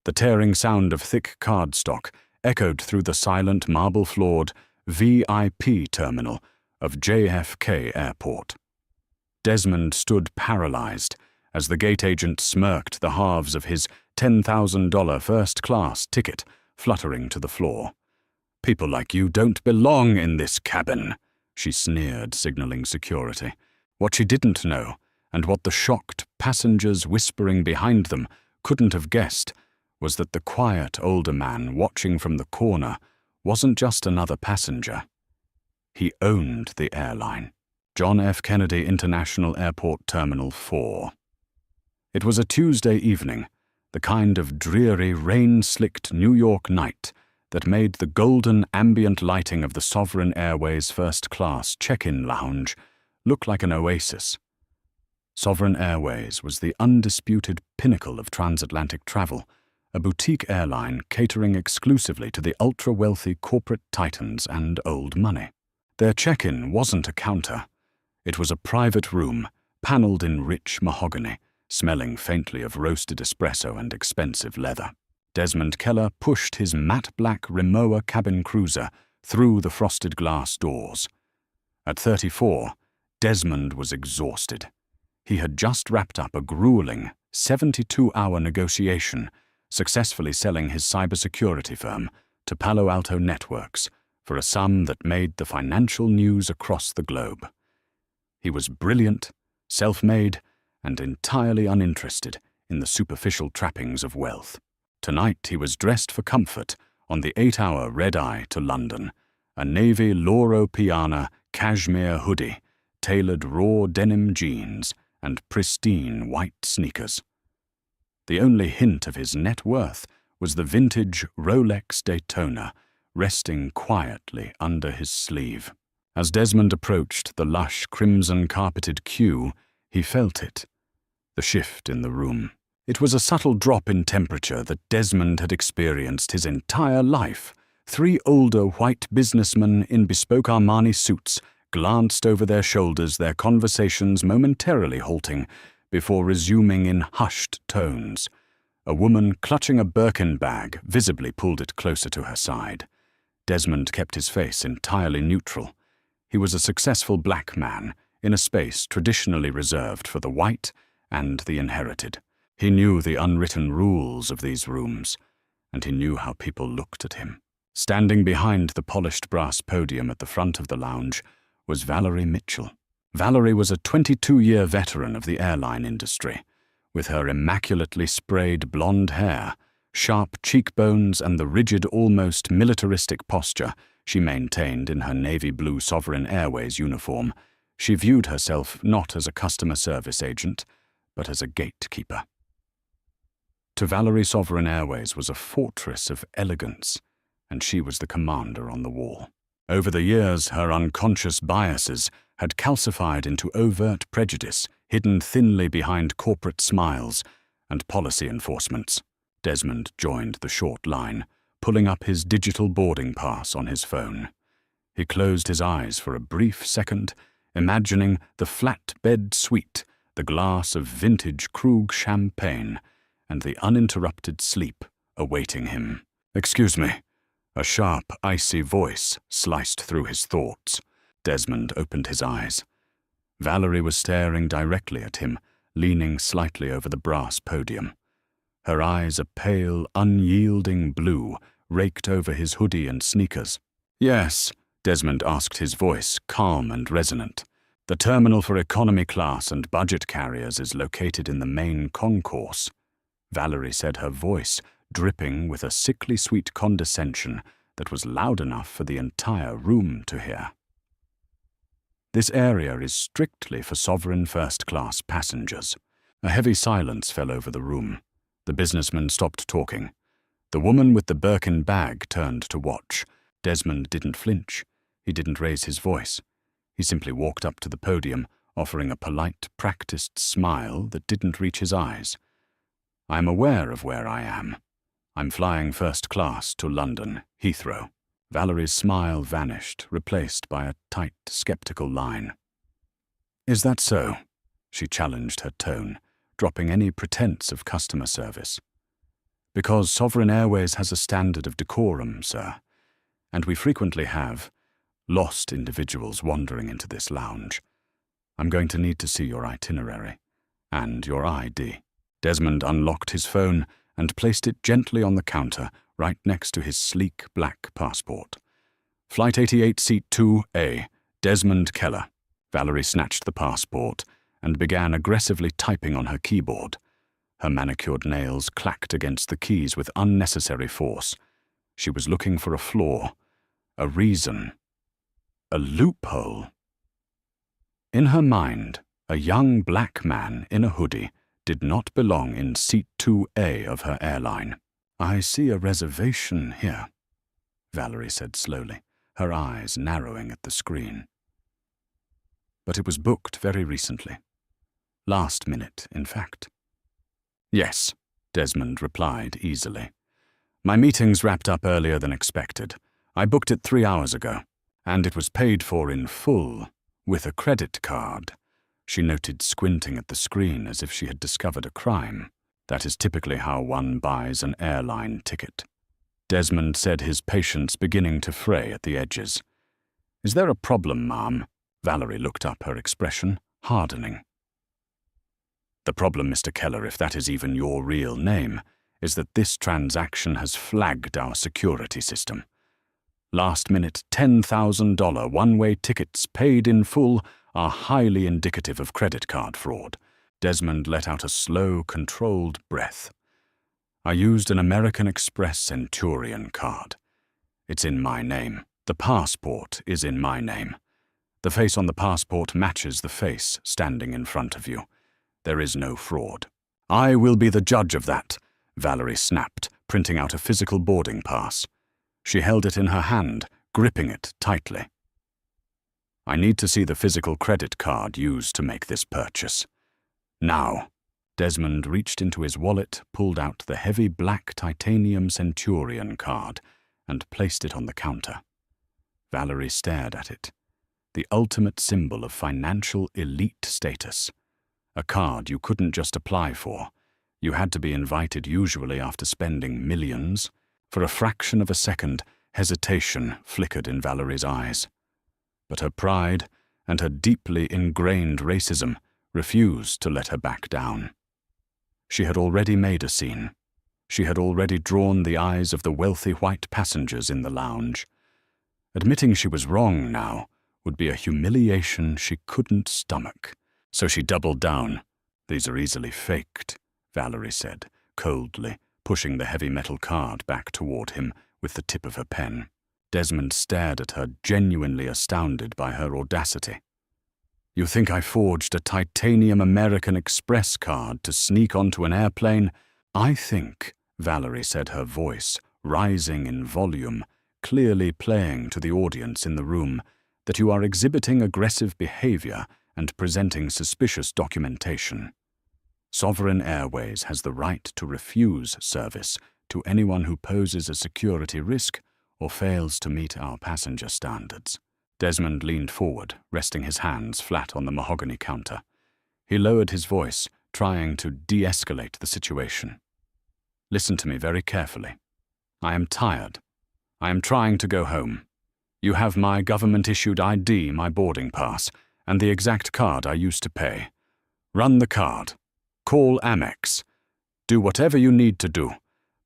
The tearing sound of thick cardstock echoed through the silent marble-floored VIP terminal of JFK Airport. Desmond stood paralyzed as the gate agent smirked the halves of his $10,000 first-class ticket fluttering to the floor. "People like you don't belong in this cabin," she sneered, signaling security. What she didn't know, and what the shocked passengers whispering behind them couldn't have guessed, was that the quiet older man watching from the corner wasn't just another passenger. He owned the airline, John F. Kennedy International Airport Terminal 4. It was a Tuesday evening, the kind of dreary, rain-slicked New York night that made the golden ambient lighting of the Sovereign Airways first-class check-in lounge look like an oasis. Sovereign Airways was the undisputed pinnacle of transatlantic travel, a boutique airline catering exclusively to the ultra-wealthy corporate titans and old money. Their check-in wasn't a counter. It was a private room, paneled in rich mahogany, smelling faintly of roasted espresso and expensive leather. Desmond Keller pushed his matte-black Rimowa cabin cruiser through the frosted glass doors. At 34, Desmond was exhausted. He had just wrapped up a grueling 72-hour negotiation, successfully selling his cybersecurity firm to Palo Alto Networks for a sum that made the financial news across the globe. He was brilliant, self-made, and entirely uninterested in the superficial trappings of wealth. Tonight he was dressed for comfort on the 8-hour red-eye to London, a navy Loro Piana cashmere hoodie, tailored raw denim jeans, and pristine white sneakers. The only hint of his net worth was the vintage Rolex Daytona resting quietly under his sleeve. As Desmond approached the lush crimson-carpeted queue, he felt it, the shift in the room. It was a subtle drop in temperature that Desmond had experienced his entire life. 3 older white businessmen in bespoke Armani suits glanced over their shoulders, their conversations momentarily halting before resuming in hushed tones. A woman clutching a Birkin bag visibly pulled it closer to her side. Desmond kept his face entirely neutral. He was a successful black man in a space traditionally reserved for the white and the inherited. He knew the unwritten rules of these rooms, and he knew how people looked at him. Standing behind the polished brass podium at the front of the lounge was Valerie Mitchell. Valerie was a 22-year veteran of the airline industry. With her immaculately sprayed blonde hair, sharp cheekbones, and the rigid, almost militaristic posture she maintained in her navy blue Sovereign Airways uniform, she viewed herself not as a customer service agent, but as a gatekeeper. To Valerie, Sovereign Airways was a fortress of elegance, and she was the commander on the wall. Over the years, her unconscious biases had calcified into overt prejudice, hidden thinly behind corporate smiles and policy enforcements. Desmond joined the short line, pulling up his digital boarding pass on his phone. He closed his eyes for a brief second, imagining the flat-bed suite, the glass of vintage Krug champagne, and the uninterrupted sleep awaiting him. "Excuse me." A sharp, icy voice sliced through his thoughts. Desmond opened his eyes. Valerie was staring directly at him, leaning slightly over the brass podium. Her eyes, a pale, unyielding blue, raked over his hoodie and sneakers. "Yes," Desmond asked, his voice calm and resonant. "The terminal for economy class and budget carriers is located in the main concourse," Valerie said, her voice dripping with a sickly sweet condescension that was loud enough for the entire room to hear. "This area is strictly for Sovereign first-class passengers." A heavy silence fell over the room. The businessman stopped talking. The woman with the Birkin bag turned to watch. Desmond didn't flinch. He didn't raise his voice. He simply walked up to the podium, offering a polite, practiced smile that didn't reach his eyes. "I'm aware of where I am. I'm flying first class to London, Heathrow." Valerie's smile vanished, replaced by a tight, skeptical line. "Is that so?" She challenged her tone, dropping any pretense of customer service. Because Sovereign Airways has a standard of decorum, sir, and we frequently have lost individuals wandering into this lounge. I'm going to need to see your itinerary and your ID. Desmond unlocked his phone and placed it gently on the counter right next to his sleek black passport. Flight 88, Seat 2A, Desmond Keller. Valerie snatched the passport and began aggressively typing on her keyboard. Her manicured nails clacked against the keys with unnecessary force. She was looking for a flaw, a reason, a loophole. In her mind, a young black man in a hoodie did not belong in Seat 2A of her airline. "I see a reservation here," Valerie said slowly, her eyes narrowing at the screen. But it was booked very recently. Last minute, in fact. "Yes," Desmond replied easily. "My meeting's wrapped up earlier than expected. I booked it 3 hours ago, and it was paid for in full, with a credit card." She noted, squinting at the screen as if she had discovered a crime. That is typically how one buys an airline ticket. Desmond said, his patience beginning to fray at the edges. "Is there a problem, ma'am?" Valerie looked up, her expression hardening. "The problem, Mr. Keller, if that is even your real name, is that this transaction has flagged our security system. Last-minute $10,000 one-way tickets paid in full are highly indicative of credit card fraud." Desmond let out a slow, controlled breath. "I used an American Express Centurion card. It's in my name. The passport is in my name. The face on the passport matches the face standing in front of you. There is no fraud." "I will be the judge of that," Valerie snapped, printing out a physical boarding pass. She held it in her hand, gripping it tightly. "I need to see the physical credit card used to make this purchase. Now." Desmond reached into his wallet, pulled out the heavy black titanium Centurion card, and placed it on the counter. Valerie stared at it. The ultimate symbol of financial elite status. A card you couldn't just apply for. You had to be invited, usually after spending millions. For a fraction of a second, hesitation flickered in Valerie's eyes. But her pride and her deeply ingrained racism refused to let her back down. She had already made a scene. She had already drawn the eyes of the wealthy white passengers in the lounge. Admitting she was wrong now would be a humiliation she couldn't stomach. So she doubled down. "These are easily faked," Valerie said, coldly, pushing the heavy metal card back toward him with the tip of her pen. Desmond stared at her, genuinely astounded by her audacity. "You think I forged a titanium American Express card to sneak onto an airplane?" "I think," Valerie said, her voice rising in volume, clearly playing to the audience in the room, "that you are exhibiting aggressive behavior and presenting suspicious documentation. Sovereign Airways has the right to refuse service to anyone who poses a security risk or fails to meet our passenger standards." Desmond leaned forward, resting his hands flat on the mahogany counter. He lowered his voice, trying to de-escalate the situation. "Listen to me very carefully. I am tired. I am trying to go home. You have my government-issued ID, my boarding pass, and the exact card I used to pay. Run the card. Call Amex. Do whatever you need to do,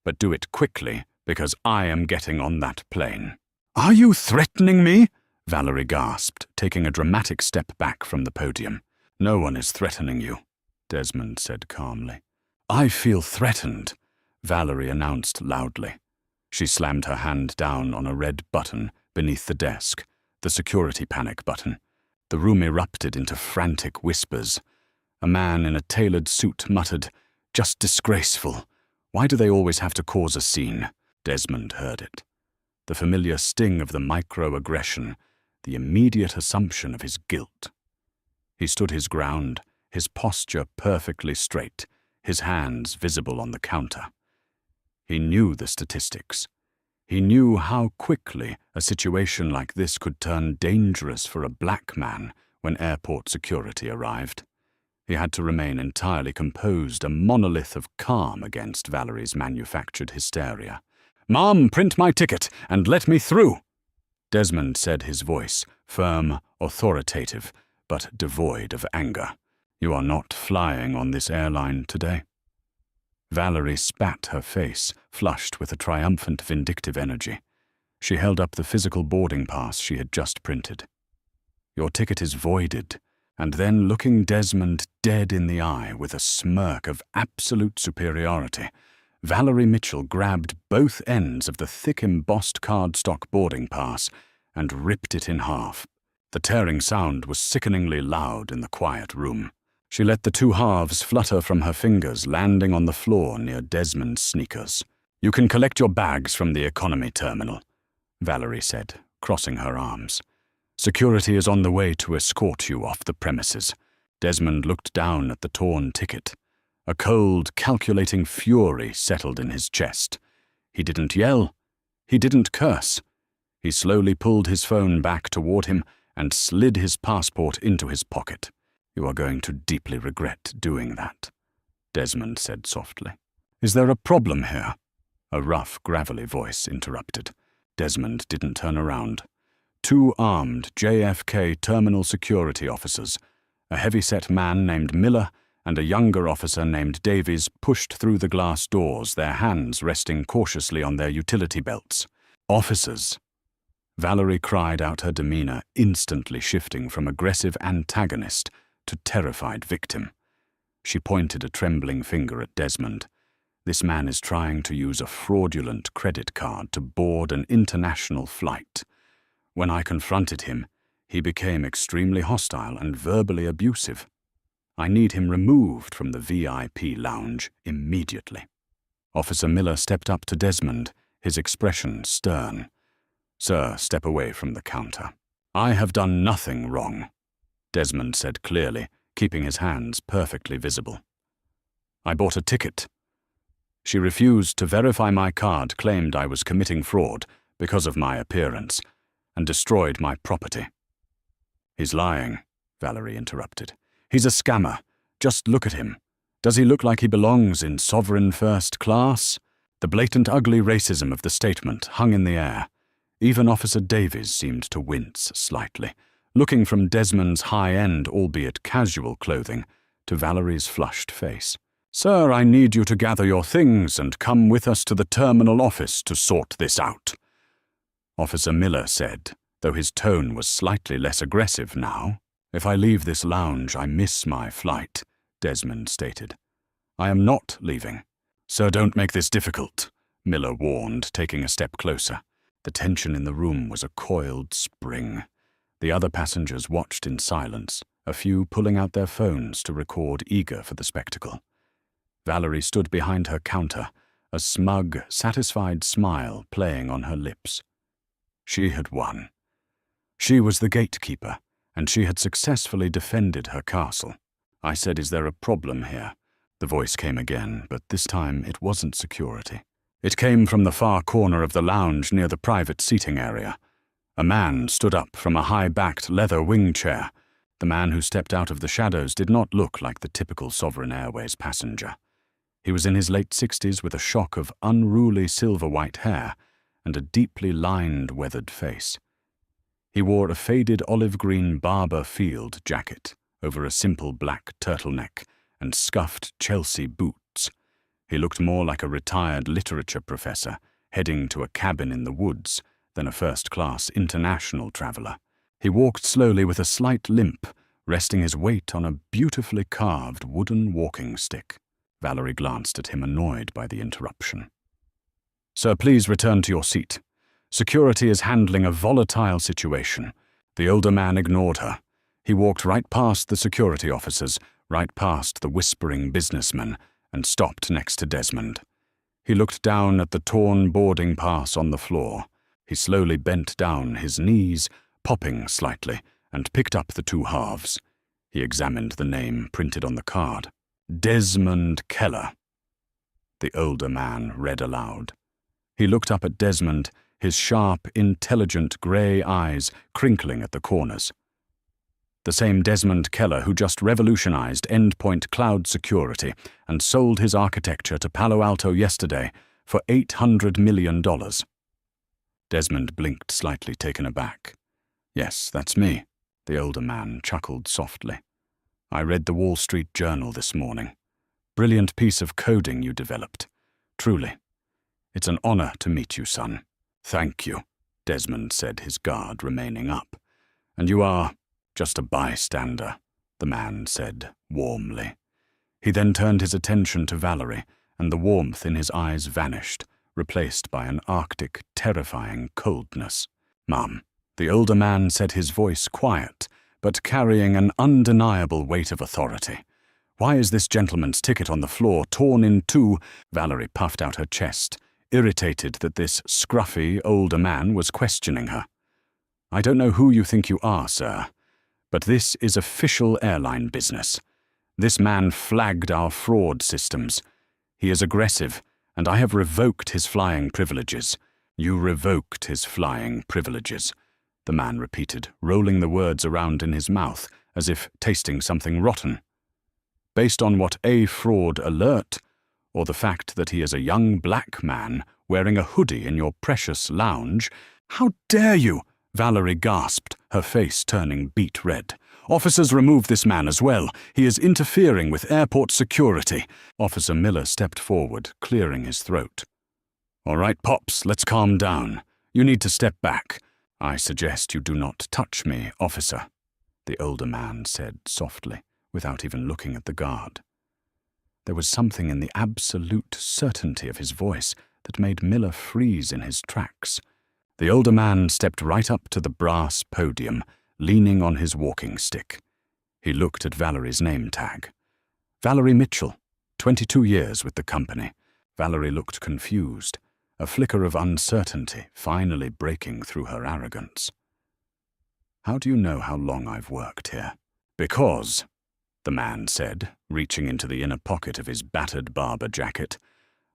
but do it quickly because I am getting on that plane." "Are you threatening me?" Valerie gasped, taking a dramatic step back from the podium. "No one is threatening you," Desmond said calmly. "I feel threatened," Valerie announced loudly. She slammed her hand down on a red button beneath the desk, the security panic button. The room erupted into frantic whispers. A man in a tailored suit muttered, "Just disgraceful. Why do they always have to cause a scene?" Desmond heard it. The familiar sting of the microaggression, the immediate assumption of his guilt. He stood his ground, his posture perfectly straight, his hands visible on the counter. He knew the statistics. He knew how quickly a situation like this could turn dangerous for a black man when airport security arrived. He had to remain entirely composed, a monolith of calm against Valerie's manufactured hysteria. "Ma'am, print my ticket and let me through!" Desmond said, his voice firm, authoritative, but devoid of anger. "You are not flying on this airline today." Valerie spat her face, flushed with a triumphant, vindictive energy. She held up the physical boarding pass she had just printed. "Your ticket is voided," and then, looking Desmond dead in the eye with a smirk of absolute superiority, Valerie Mitchell grabbed both ends of the thick embossed cardstock boarding pass and ripped it in half. The tearing sound was sickeningly loud in the quiet room. She let the two halves flutter from her fingers, landing on the floor near Desmond's sneakers. "You can collect your bags from the economy terminal," Valerie said, crossing her arms. "Security is on the way to escort you off the premises." Desmond looked down at the torn ticket. A cold, calculating fury settled in his chest. He didn't yell. He didn't curse. He slowly pulled his phone back toward him and slid his passport into his pocket. "You are going to deeply regret doing that," Desmond said softly. "Is there a problem here?" A rough, gravelly voice interrupted. Desmond didn't turn around. Two armed JFK terminal security officers, a heavy-set man named Miller and a younger officer named Davies, pushed through the glass doors, their hands resting cautiously on their utility belts. "Officers!" Valerie cried out, her demeanor instantly shifting from aggressive antagonist to terrified victim. She pointed a trembling finger at Desmond. "This man is trying to use a fraudulent credit card to board an international flight. When I confronted him, he became extremely hostile and verbally abusive. I need him removed from the VIP lounge immediately." Officer Miller stepped up to Desmond, his expression stern. "Sir, step away from the counter." "I have done nothing wrong," Desmond said clearly, keeping his hands perfectly visible. "I bought a ticket. She refused to verify my card, claimed I was committing fraud because of my appearance, and destroyed my property." "He's lying," Valerie interrupted. "He's a scammer. Just look at him. Does he look like he belongs in sovereign first class?" The blatant, ugly racism of the statement hung in the air. Even Officer Davies seemed to wince slightly, looking from Desmond's high-end, albeit casual clothing, to Valerie's flushed face. "Sir, I need you to gather your things and come with us to the terminal office to sort this out," Officer Miller said, though his tone was slightly less aggressive now. "If I leave this lounge, I miss my flight," Desmond stated. "I am not leaving." "Sir, don't make this difficult," Miller warned, taking a step closer. The tension in the room was a coiled spring. The other passengers watched in silence, a few pulling out their phones to record, eager for the spectacle. Valerie stood behind her counter, a smug, satisfied smile playing on her lips. She had won. She was the gatekeeper, and she had successfully defended her castle. "I said, is there a problem here?" The voice came again, but this time it wasn't security. It came from the far corner of the lounge near the private seating area. A man stood up from a high-backed leather wing chair. The man who stepped out of the shadows did not look like the typical Sovereign Airways passenger. He was in his late 60s with a shock of unruly silver-white hair and a deeply lined, weathered face. He wore a faded olive-green Barber Field jacket over a simple black turtleneck and scuffed Chelsea boots. He looked more like a retired literature professor heading to a cabin in the woods than a first-class international traveler. He walked slowly with a slight limp, resting his weight on a beautifully carved wooden walking stick. Valerie glanced at him, annoyed by the interruption. "Sir, please return to your seat. Security is handling a volatile situation." The older man ignored her. He walked right past the security officers, right past the whispering businessman, and stopped next to Desmond. He looked down at the torn boarding pass on the floor. He slowly bent down, his knees popping slightly, and picked up the two halves. He examined the name printed on the card. "Desmond Keller." The older man read aloud. He looked up at Desmond, his sharp, intelligent grey eyes crinkling at the corners. The same Desmond Keller who just revolutionized endpoint cloud security and sold his architecture to Palo Alto yesterday for $800 million. Desmond blinked, slightly taken aback. Yes, that's me, the older man chuckled softly. I read the Wall Street Journal this morning. Brilliant piece of coding you developed. Truly. It's an honor to meet you, son. Thank you, Desmond said, his guard remaining up. And you are just a bystander, the man said warmly. He then turned his attention to Valerie, and the warmth in his eyes vanished, replaced by an arctic, terrifying coldness. Mum, the older man said, his voice quiet, but carrying an undeniable weight of authority. Why is this gentleman's ticket on the floor torn in two? Valerie puffed out her chest, irritated that this scruffy, older man was questioning her. I don't know who you think you are, sir, but this is official airline business. This man flagged our fraud systems. He is aggressive, and I have revoked his flying privileges. You revoked his flying privileges, the man repeated, rolling the words around in his mouth as if tasting something rotten. Based on what? A fraud alert, or the fact that he is a young black man wearing a hoodie in your precious lounge? How dare you? Valerie gasped, her face turning beet red. Officers, remove this man as well. He is interfering with airport security. Officer Miller stepped forward, clearing his throat. All right, Pops, let's calm down. You need to step back. I suggest you do not touch me, officer, the older man said softly, without even looking at the guard. There was something in the absolute certainty of his voice that made Miller freeze in his tracks. The older man stepped right up to the brass podium, leaning on his walking stick. He looked at Valerie's name tag. Valerie Mitchell, 22 years with the company. Valerie looked confused, a flicker of uncertainty finally breaking through her arrogance. How do you know how long I've worked here? Because, the man said, reaching into the inner pocket of his battered barber jacket,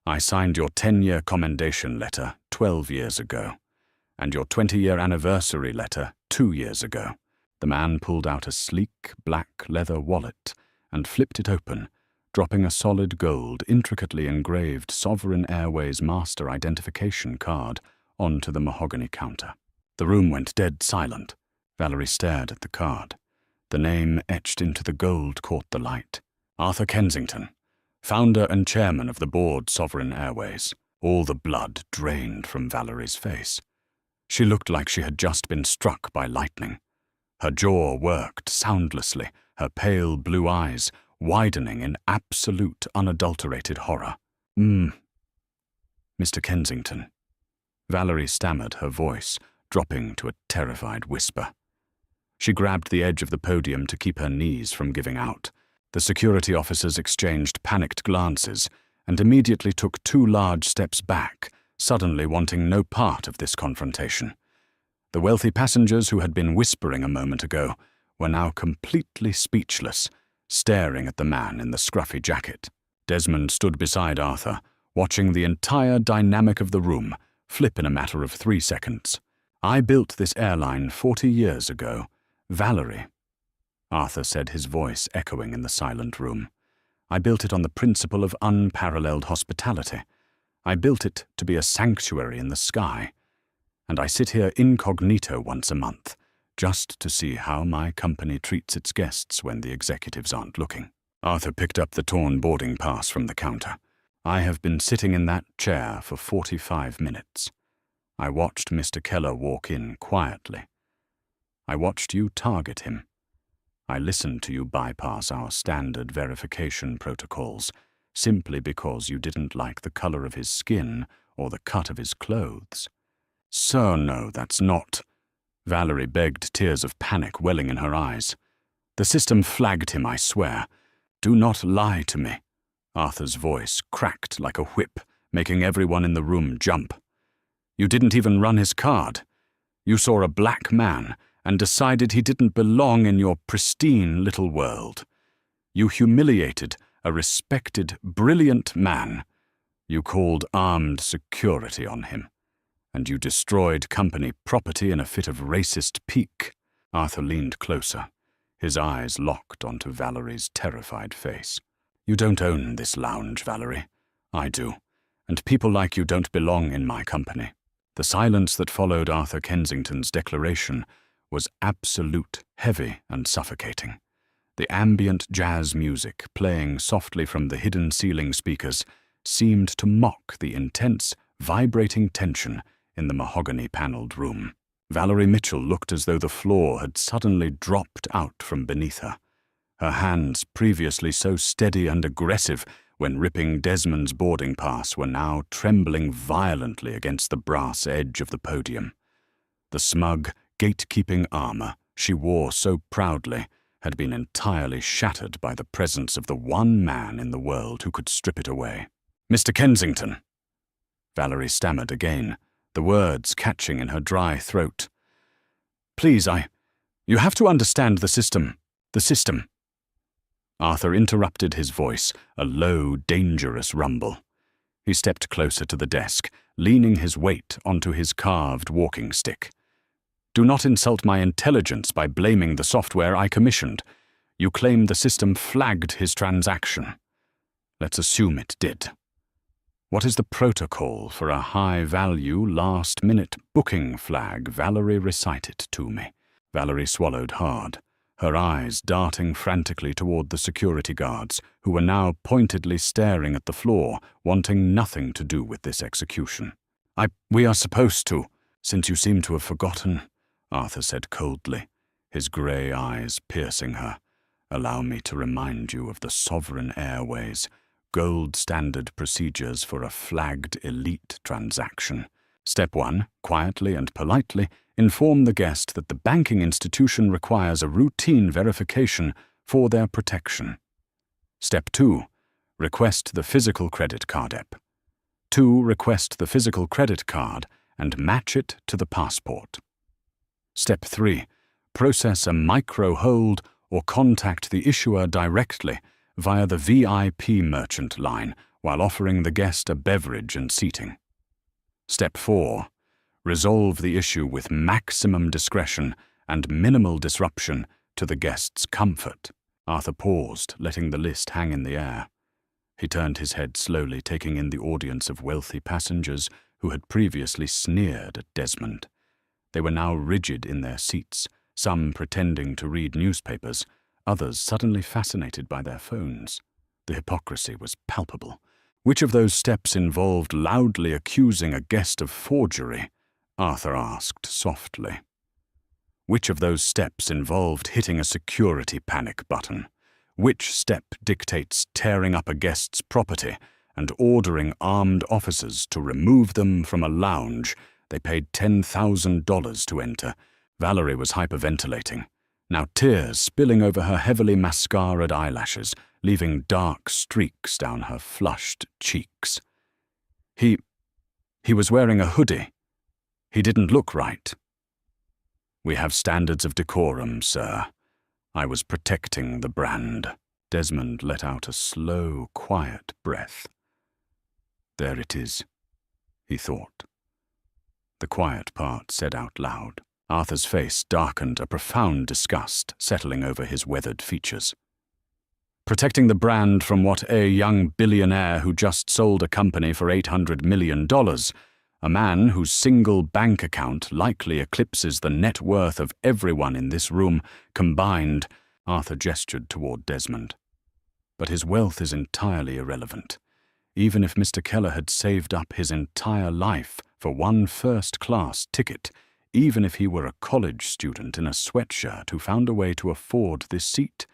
I signed your 10-year commendation letter 12 years ago, and your 20-year anniversary letter 2 years ago. The man pulled out a sleek, black leather wallet and flipped it open, dropping a solid gold, intricately engraved Sovereign Airways master identification card onto the mahogany counter. The room went dead silent. Valerie stared at the card. The name etched into the gold caught the light. Arthur Kensington, founder and chairman of the board, Sovereign Airways. All the blood drained from Valerie's face. She looked like she had just been struck by lightning. Her jaw worked soundlessly, her pale blue eyes widening in absolute, unadulterated horror. Mr. Kensington. Valerie stammered, her voice dropping to a terrified whisper. She grabbed the edge of the podium to keep her knees from giving out. The security officers exchanged panicked glances and immediately took 2 large steps back, suddenly wanting no part of this confrontation. The wealthy passengers who had been whispering a moment ago were now completely speechless, staring at the man in the scruffy jacket. Desmond stood beside Arthur, watching the entire dynamic of the room flip in a matter of 3 seconds. I built this airline 40 years ago. Valerie, Arthur said, his voice echoing in the silent room. I built it on the principle of unparalleled hospitality. I built it to be a sanctuary in the sky. And I sit here incognito once a month, just to see how my company treats its guests when the executives aren't looking. Arthur picked up the torn boarding pass from the counter. I have been sitting in that chair for 45 minutes. I watched Mr. Keller walk in quietly. I watched you target him. I listened to you bypass our standard verification protocols simply because you didn't like the color of his skin or the cut of his clothes. So no, that's not. Valerie begged, tears of panic welling in her eyes. The system flagged him, I swear. Do not lie to me. Arthur's voice cracked like a whip, making everyone in the room jump. You didn't even run his card. You saw a black man and decided he didn't belong in your pristine little world. You humiliated a respected, brilliant man. You called armed security on him. And you destroyed company property in a fit of racist pique. Arthur leaned closer, His eyes locked onto Valerie's terrified face. "You don't own this lounge, Valerie. I do, and people like you don't belong in my company." The silence that followed Arthur Kensington's declaration was absolute, heavy, and suffocating. The ambient jazz music playing softly from the hidden ceiling speakers seemed to mock the intense, vibrating tension in the mahogany-paneled room. Valerie Mitchell looked as though the floor had suddenly dropped out from beneath her. Her hands, previously so steady and aggressive when ripping Desmond's boarding pass, were now trembling violently against the brass edge of the podium. The smug, gatekeeping armor she wore so proudly had been entirely shattered by the presence of the one man in the world who could strip it away. "Mr. Kensington," Valerie stammered again, the words catching in her dry throat. "Please, you have to understand the system. The system." Arthur interrupted his voice, a low, dangerous rumble. He stepped closer to the desk, leaning his weight onto his carved walking stick. "Do not insult my intelligence by blaming the software I commissioned. You claim the system flagged his transaction. Let's assume it did. What is the protocol for a high-value, last-minute booking flag? Valerie recited to me." Valerie swallowed hard, her eyes darting frantically toward the security guards, who were now pointedly staring at the floor, wanting nothing to do with this execution. We are supposed to, since you seem to have forgotten," Arthur said coldly, his grey eyes piercing her. "Allow me to remind you of the sovereign airways, gold standard procedures for a flagged elite transaction. Step 1, quietly and politely, inform the guest that the banking institution requires a routine verification for their protection. Step 2, request the physical credit card app. 2, request the physical credit card and match it to the passport. Step 3, process a micro-hold or contact the issuer directly via the VIP merchant line while offering the guest a beverage and seating. Step 4, resolve the issue with maximum discretion and minimal disruption to the guest's comfort." Arthur paused, letting the list hang in the air. He turned his head slowly, taking in the audience of wealthy passengers who had previously sneered at Desmond. They were now rigid in their seats, some pretending to read newspapers, others suddenly fascinated by their phones. The hypocrisy was palpable. Which of those steps involved loudly accusing a guest of forgery? Arthur asked softly. Which of those steps involved hitting a security panic button? Which step dictates tearing up a guest's property and ordering armed officers to remove them from a lounge they paid $10,000 to enter? Valerie was hyperventilating, now tears spilling over her heavily mascaraed eyelashes, leaving dark streaks down her flushed cheeks. He was wearing a hoodie. He didn't look right. "We have standards of decorum, sir. I was protecting the brand." Desmond let out a slow, quiet breath. "There it is," he thought. The quiet part said out loud. Arthur's face darkened, a profound disgust settling over his weathered features. "Protecting the brand from what? A young billionaire who just sold a company for $800 million, a man whose single bank account likely eclipses the net worth of everyone in this room combined." Arthur gestured toward Desmond. "But his wealth is entirely irrelevant. Even if Mr. Keller had saved up his entire life for one first-class ticket, even if he were a college student in a sweatshirt who found a way to afford this seat,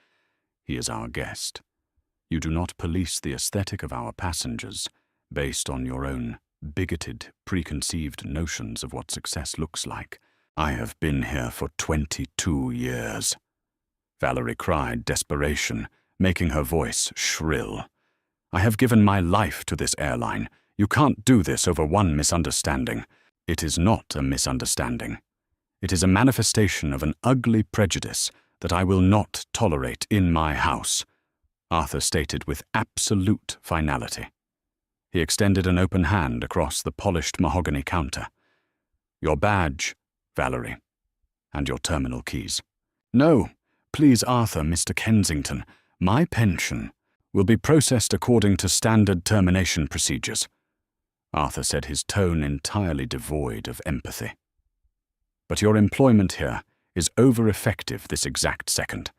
he is our guest. You do not police the aesthetic of our passengers based on your own bigoted, preconceived notions of what success looks like. I have been here for 22 years. Valerie cried, desperation, making her voice shrill. I have given my life to this airline. You can't do this over one misunderstanding. It is not a misunderstanding. It is a manifestation of an ugly prejudice that I will not tolerate in my house, Arthur stated with absolute finality. He extended an open hand across the polished mahogany counter. Your badge, Valerie, and your terminal keys. No, please Arthur, Mr. Kensington, my pension will be processed according to standard termination procedures. Arthur said, his tone entirely devoid of empathy. But your employment here is over-effective this exact second.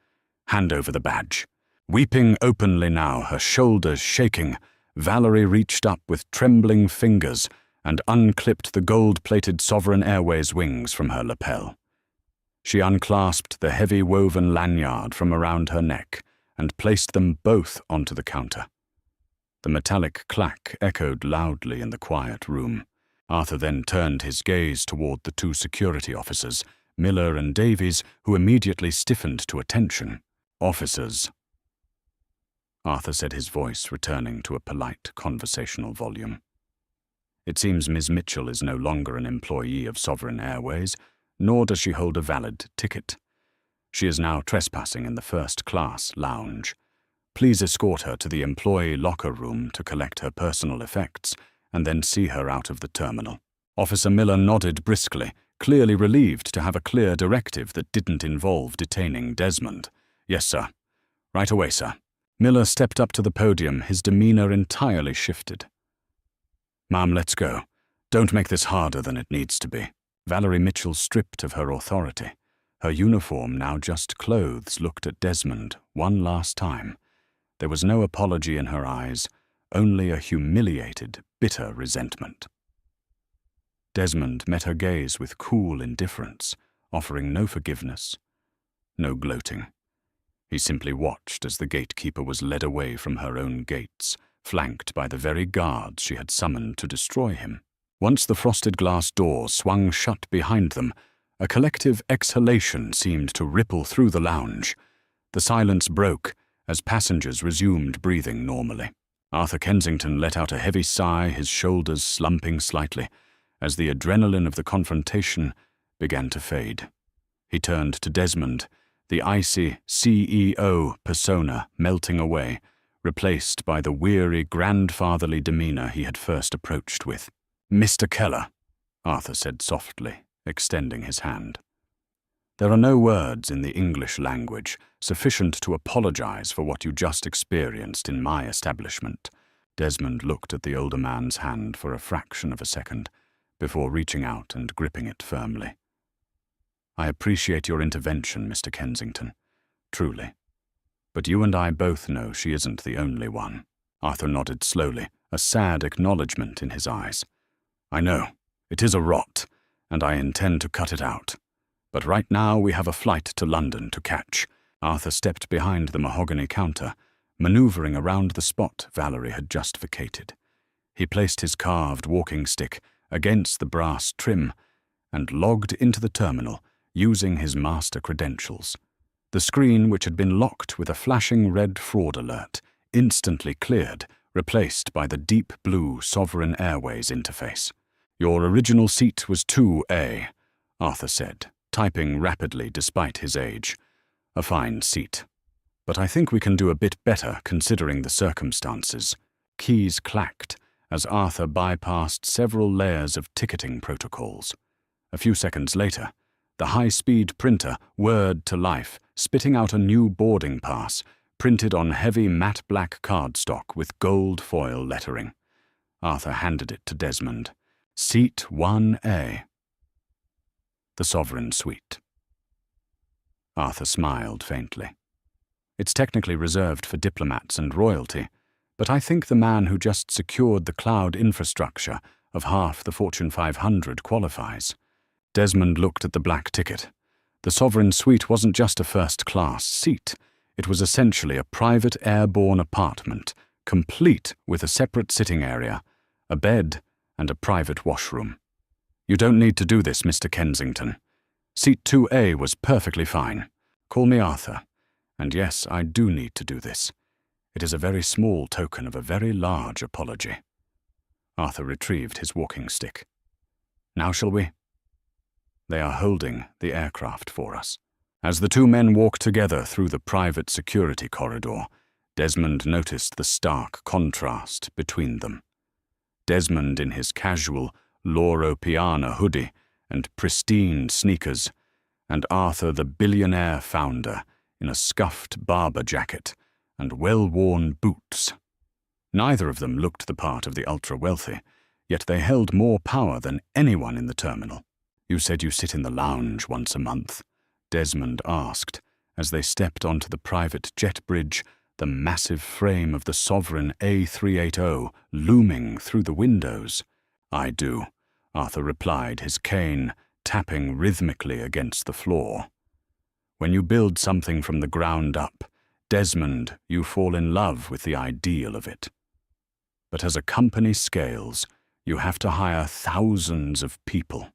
Hand over the badge. Weeping openly now, her shoulders shaking, Valerie reached up with trembling fingers and unclipped the gold-plated Sovereign Airways wings from her lapel. She unclasped the heavy woven lanyard from around her neck and placed them both onto the counter. The metallic clack echoed loudly in the quiet room. Arthur then turned his gaze toward the two security officers, Miller and Davies, who immediately stiffened to attention. "Officers," Arthur said, his voice returning to a polite conversational volume. "It seems Ms. Mitchell is no longer an employee of Sovereign Airways, nor does she hold a valid ticket. She is now trespassing in the first-class lounge. Please escort her to the employee locker room to collect her personal effects, and then see her out of the terminal." Officer Miller nodded briskly, clearly relieved to have a clear directive that didn't involve detaining Desmond. "Yes, sir. Right away, sir." Miller stepped up to the podium, his demeanor entirely shifted. "Ma'am, let's go. Don't make this harder than it needs to be." Valerie Mitchell, stripped of her authority, her uniform now just clothes, looked at Desmond one last time. There was no apology in her eyes, only a humiliated, bitter resentment. Desmond met her gaze with cool indifference, offering no forgiveness, no gloating. He simply watched as the gatekeeper was led away from her own gates, flanked by the very guards she had summoned to destroy him. Once the frosted glass doors swung shut behind them, a collective exhalation seemed to ripple through the lounge. The silence broke as passengers resumed breathing normally. Arthur Kensington let out a heavy sigh, his shoulders slumping slightly, as the adrenaline of the confrontation began to fade. He turned to Desmond, the icy CEO persona melting away, replaced by the weary, grandfatherly demeanor he had first approached with. "Mr. Keller," Arthur said softly, extending his hand. "There are no words in the English language sufficient to apologize for what you just experienced in my establishment." Desmond looked at the older man's hand for a fraction of a second, before reaching out and gripping it firmly. "I appreciate your intervention, Mr. Kensington, truly. But you and I both know she isn't the only one." Arthur nodded slowly, a sad acknowledgement in his eyes. "I know, it is a rot, and I intend to cut it out. But right now we have a flight to London to catch." Arthur stepped behind the mahogany counter, maneuvering around the spot Valerie had just vacated. He placed his carved walking stick against the brass trim and logged into the terminal, using his master credentials. The screen, which had been locked with a flashing red fraud alert, instantly cleared, replaced by the deep blue Sovereign Airways interface. "Your original seat was 2A, Arthur said, typing rapidly despite his age. "A fine seat. But I think we can do a bit better considering the circumstances." Keys clacked as Arthur bypassed several layers of ticketing protocols. A few seconds later, the high-speed printer whirred to life, spitting out a new boarding pass, printed on heavy matte black cardstock with gold foil lettering. Arthur handed it to Desmond. "Seat 1A. The Sovereign Suite." Arthur smiled faintly. "It's technically reserved for diplomats and royalty, but I think the man who just secured the cloud infrastructure of half the Fortune 500 qualifies." Desmond looked at the black ticket. The Sovereign Suite wasn't just a first-class seat. It was essentially a private airborne apartment, complete with a separate sitting area, a bed, and a private washroom. "You don't need to do this, Mr. Kensington. Seat 2A was perfectly fine. Call me Arthur. And yes, I do need to do this. It is a very small token of a very large apology." Arthur retrieved his walking stick. "Now shall we?" "They are holding the aircraft for us." As the two men walked together through the private security corridor, Desmond noticed the stark contrast between them. Desmond in his casual Loro Piana hoodie and pristine sneakers, and Arthur the billionaire founder in a scuffed barber jacket and well-worn boots. Neither of them looked the part of the ultra-wealthy, yet they held more power than anyone in the terminal. "You said you sit in the lounge once a month," Desmond asked, as they stepped onto the private jet bridge, the massive frame of the Sovereign A380 looming through the windows. "I do," Arthur replied, his cane tapping rhythmically against the floor. "When you build something from the ground up, Desmond, you fall in love with the ideal of it. But as a company scales, you have to hire thousands of people.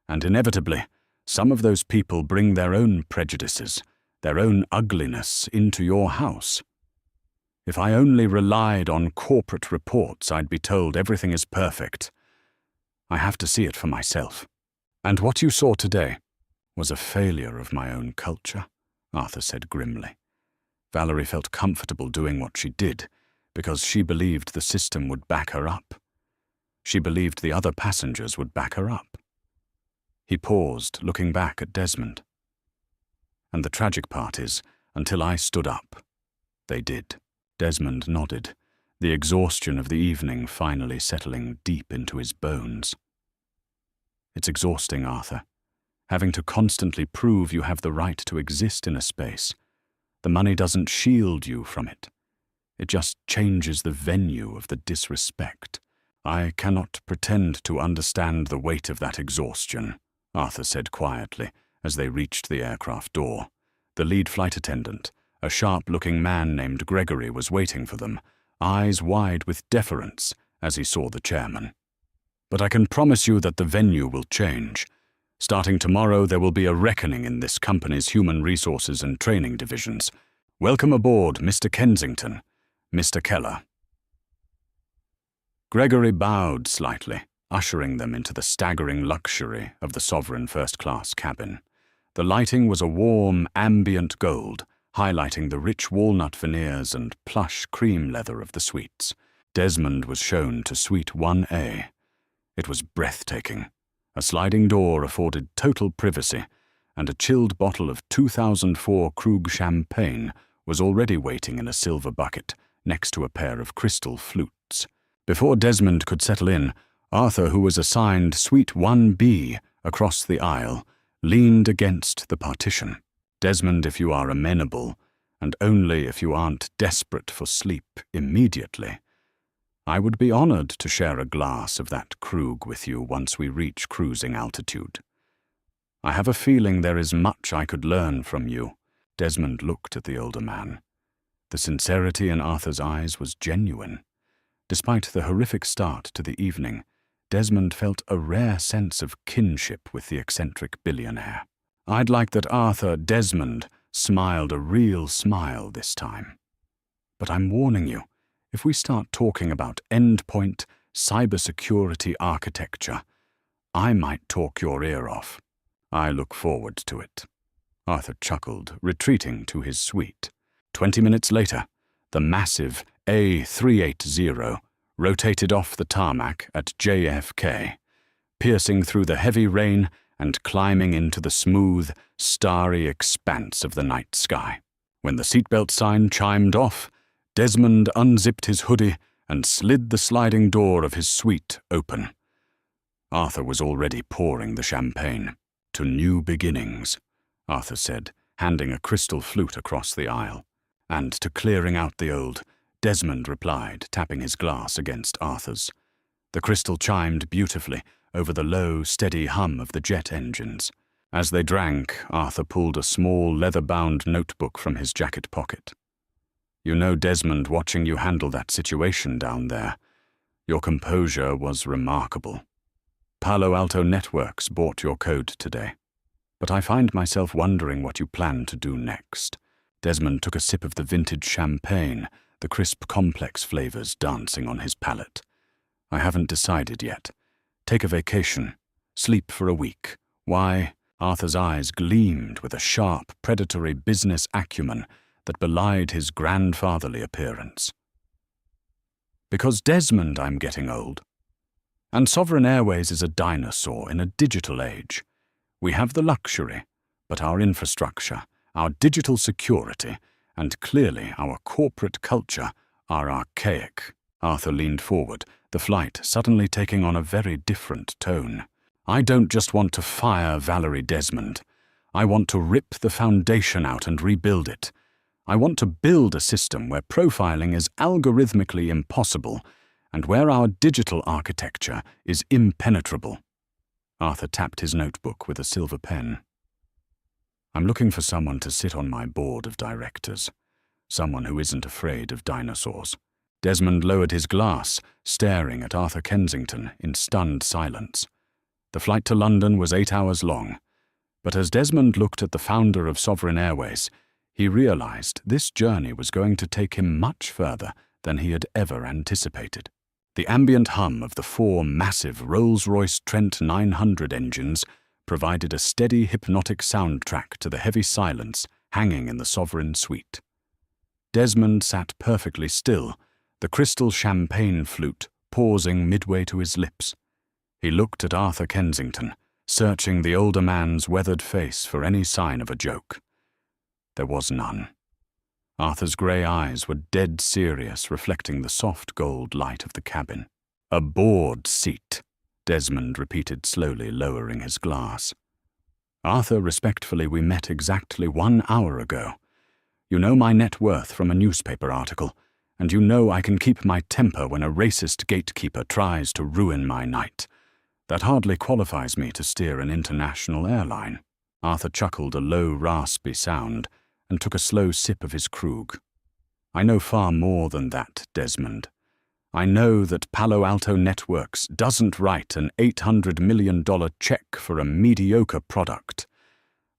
And inevitably, some of those people bring their own prejudices, their own ugliness into your house. If I only relied on corporate reports, I'd be told everything is perfect. I have to see it for myself. And what you saw today was a failure of my own culture," Arthur said grimly. Valerie felt comfortable doing what she did because she believed the system would back her up. She believed the other passengers would back her up. He paused, looking back at Desmond. "And the tragic part is, until I stood up, they did." Desmond nodded, the exhaustion of the evening finally settling deep into his bones. "It's exhausting, Arthur, having to constantly prove you have the right to exist in a space. The money doesn't shield you from it. It just changes the venue of the disrespect. I cannot pretend to understand the weight of that exhaustion," Arthur said quietly as they reached the aircraft door. The lead flight attendant, a sharp-looking man named Gregory, was waiting for them, eyes wide with deference as he saw the chairman. "But I can promise you that the venue will change. Starting tomorrow, there will be a reckoning in this company's human resources and training divisions. Welcome aboard, Mr. Kensington, Mr. Keller." Gregory bowed slightly, ushering them into the staggering luxury of the Sovereign first-class cabin. The lighting was a warm, ambient gold, highlighting the rich walnut veneers and plush cream leather of the suites. Desmond was shown to Suite 1A. It was breathtaking. A sliding door afforded total privacy, and a chilled bottle of 2004 Krug champagne was already waiting in a silver bucket next to a pair of crystal flutes. Before Desmond could settle in, Arthur, who was assigned Suite 1B across the aisle, leaned against the partition. "Desmond, if you are amenable, and only if you aren't desperate for sleep immediately, I would be honored to share a glass of that Krug with you once we reach cruising altitude. I have a feeling there is much I could learn from you." Desmond looked at the older man. The sincerity in Arthur's eyes was genuine. Despite the horrific start to the evening, Desmond felt a rare sense of kinship with the eccentric billionaire. "I'd like that Arthur Desmond smiled a real smile this time. But I'm warning you, if we start talking about endpoint cybersecurity architecture, I might talk your ear off." "I look forward to it." Arthur chuckled, retreating to his suite. 20 minutes later, the massive A380 rotated off the tarmac at JFK, piercing through the heavy rain and climbing into the smooth, starry expanse of the night sky. When the seatbelt sign chimed off, Desmond unzipped his hoodie and slid the sliding door of his suite open. Arthur was already pouring the champagne. "To new beginnings," Arthur said, handing a crystal flute across the aisle. "And to clearing out the old," Desmond replied, tapping his glass against Arthur's. The crystal chimed beautifully over the low, steady hum of the jet engines. As they drank, Arthur pulled a small, leather-bound notebook from his jacket pocket. "You know, Desmond, watching you handle that situation down there, your composure was remarkable. Palo Alto Networks bought your code today. But I find myself wondering what you plan to do next." Desmond took a sip of the vintage champagne, the crisp, complex flavors dancing on his palate. "I haven't decided yet. Take a vacation. Sleep for a week. Why?" Arthur's eyes gleamed with a sharp, predatory business acumen that belied his grandfatherly appearance. "Because, Desmond, I'm getting old. And Sovereign Airways is a dinosaur in a digital age. We have the luxury, but our infrastructure, Our digital security, and clearly our corporate culture, are archaic. Arthur leaned forward, the flight suddenly taking on a very different tone. I don't just want to fire Valerie Desmond. I want to rip the foundation out and rebuild it. I want to build a system where profiling is algorithmically impossible and where our digital architecture is impenetrable. Arthur tapped his notebook with a silver pen. I'm looking for someone to sit on my board of directors. Someone who isn't afraid of dinosaurs. Desmond lowered his glass, staring at Arthur Kensington in stunned silence. The flight to London was 8 hours long, but as Desmond looked at the founder of Sovereign Airways, he realized this journey was going to take him much further than he had ever anticipated. The ambient hum of the 4 massive Rolls-Royce Trent 900 engines provided a steady hypnotic soundtrack to the heavy silence hanging in the Sovereign suite. Desmond sat perfectly still, the crystal champagne flute pausing midway to his lips. He looked at Arthur Kensington, searching the older man's weathered face for any sign of a joke. There was none. Arthur's grey eyes were dead serious, reflecting the soft gold light of the cabin. A board seat, Desmond repeated slowly, lowering his glass. Arthur, respectfully, we met exactly 1 hour ago. You know my net worth from a newspaper article, and you know I can keep my temper when a racist gatekeeper tries to ruin my night. That hardly qualifies me to steer an international airline. Arthur chuckled a low, raspy sound and took a slow sip of his Krug. I know far more than that, Desmond. I know that Palo Alto Networks doesn't write an $800 million check for a mediocre product.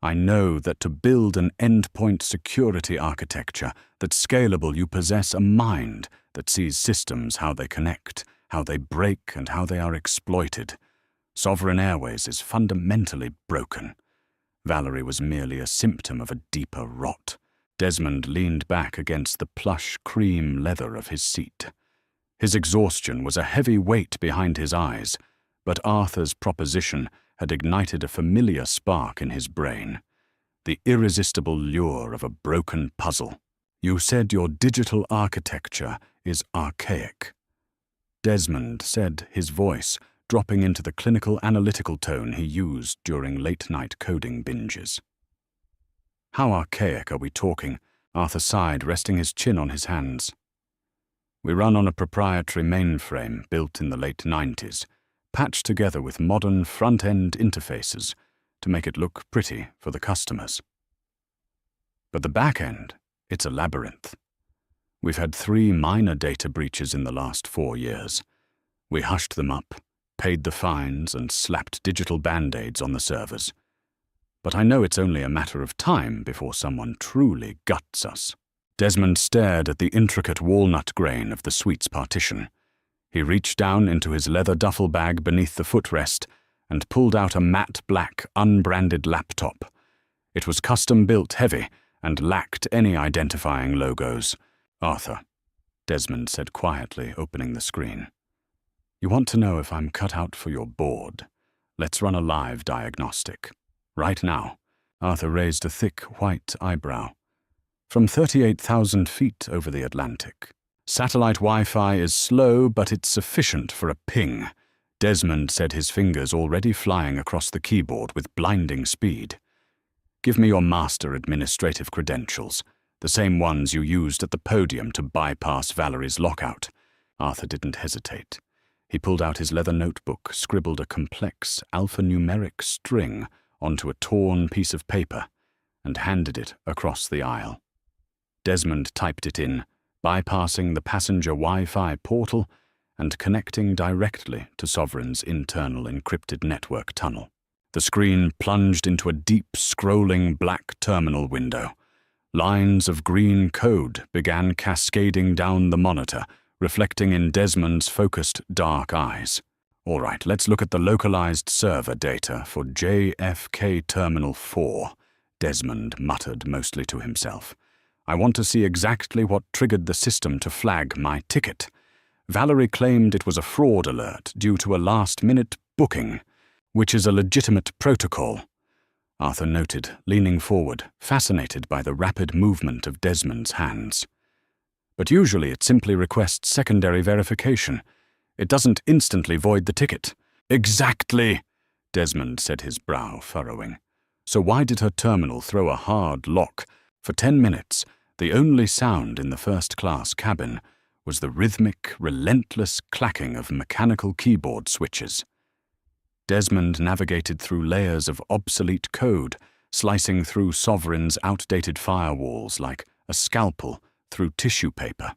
I know that to build an endpoint security architecture that's scalable, you possess a mind that sees systems, how they connect, how they break, and how they are exploited. Sovereign Airways is fundamentally broken. Valerie was merely a symptom of a deeper rot. Desmond leaned back against the plush cream leather of his seat. His exhaustion was a heavy weight behind his eyes, but Arthur's proposition had ignited a familiar spark in his brain. The irresistible lure of a broken puzzle. You said your digital architecture is archaic. Desmond said, his voice dropping into the clinical analytical tone he used during late-night coding binges. How archaic are we talking? Arthur sighed, resting his chin on his hands. We run on a proprietary mainframe built in the late 90s, patched together with modern front-end interfaces to make it look pretty for the customers. But the back end, it's a labyrinth. We've had 3 minor data breaches in the last 4 years. We hushed them up, paid the fines, and slapped digital band-aids on the servers. But I know it's only a matter of time before someone truly guts us. Desmond stared at the intricate walnut grain of the suite's partition. He reached down into his leather duffel bag beneath the footrest and pulled out a matte black, unbranded laptop. It was custom-built heavy and lacked any identifying logos. Arthur, Desmond said quietly, opening the screen. You want to know if I'm cut out for your board? Let's run a live diagnostic. Right now. Arthur raised a thick, white eyebrow. From 38,000 feet over the Atlantic. Satellite Wi-Fi is slow, but it's sufficient for a ping. Desmond said, his fingers already flying across the keyboard with blinding speed. Give me your master administrative credentials, the same ones you used at the podium to bypass Valerie's lockout. Arthur didn't hesitate. He pulled out his leather notebook, scribbled a complex alphanumeric string onto a torn piece of paper, and handed it across the aisle. Desmond typed it in, bypassing the passenger Wi-Fi portal and connecting directly to Sovereign's internal encrypted network tunnel. The screen plunged into a deep, scrolling black terminal window. Lines of green code began cascading down the monitor, reflecting in Desmond's focused, dark eyes. All right, let's look at the localized server data for JFK Terminal 4, Desmond muttered mostly to himself. I want to see exactly what triggered the system to flag my ticket. Valerie claimed it was a fraud alert due to a last-minute booking, which is a legitimate protocol. Arthur noted, leaning forward, fascinated by the rapid movement of Desmond's hands. But usually it simply requests secondary verification. It doesn't instantly void the ticket. Exactly, Desmond said, his brow furrowing. So why did her terminal throw a hard lock? For 10 minutes, the only sound in the first-class cabin was the rhythmic, relentless clacking of mechanical keyboard switches. Desmond navigated through layers of obsolete code, slicing through Sovereign's outdated firewalls like a scalpel through tissue paper.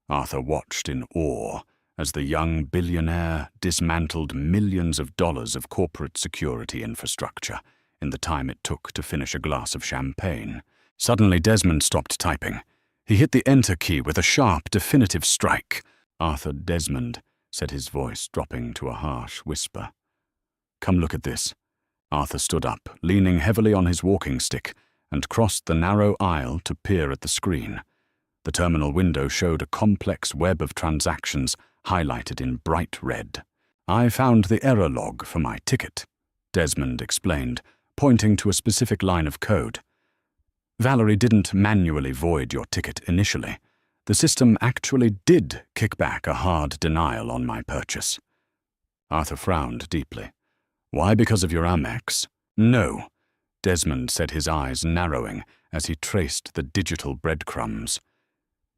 Arthur watched in awe as the young billionaire dismantled millions of dollars of corporate security infrastructure in the time it took to finish a glass of champagne. Suddenly, Desmond stopped typing. He hit the enter key with a sharp, definitive strike. "Arthur Desmond," said his voice, dropping to a harsh whisper. "Come look at this." Arthur stood up, leaning heavily on his walking stick, and crossed the narrow aisle to peer at the screen. The terminal window showed a complex web of transactions highlighted in bright red. "I found the error log for my ticket," Desmond explained, pointing to a specific line of code. "Valerie didn't manually void your ticket initially. The system actually did kick back a hard denial on my purchase." Arthur frowned deeply. "Why, because of your Amex?" "No," Desmond said, his eyes narrowing as he traced the digital breadcrumbs.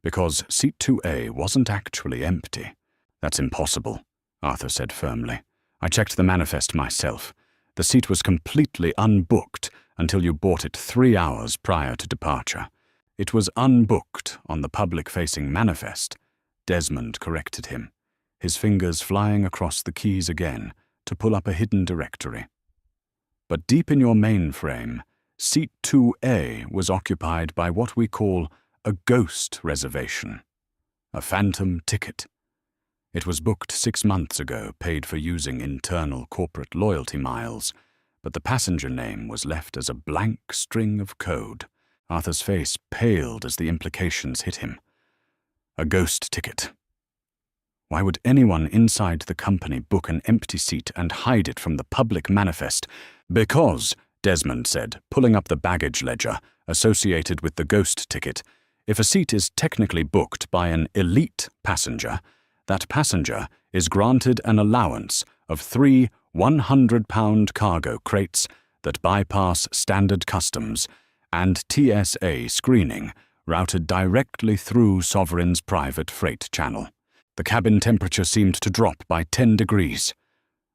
"Because seat 2A wasn't actually empty." "That's impossible," Arthur said firmly. "I checked the manifest myself. The seat was completely unbooked until you bought it 3 hours prior to departure. It was unbooked on the public-facing manifest," Desmond corrected him, his fingers flying across the keys again to pull up a hidden directory. "But deep in your mainframe, seat 2A was occupied by what we call a ghost reservation, a phantom ticket. It was booked 6 months ago, paid for using internal corporate loyalty miles, but the passenger name was left as a blank string of code." Arthur's face paled as the implications hit him. A ghost ticket. Why would anyone inside the company book an empty seat and hide it from the public manifest? "Because," Desmond said, pulling up the baggage ledger associated with the ghost ticket, "if a seat is technically booked by an elite passenger, that passenger is granted an allowance of 3 100-pound cargo crates that bypass standard customs and TSA screening routed directly through Sovereign's private freight channel." The cabin temperature seemed to drop by 10 degrees.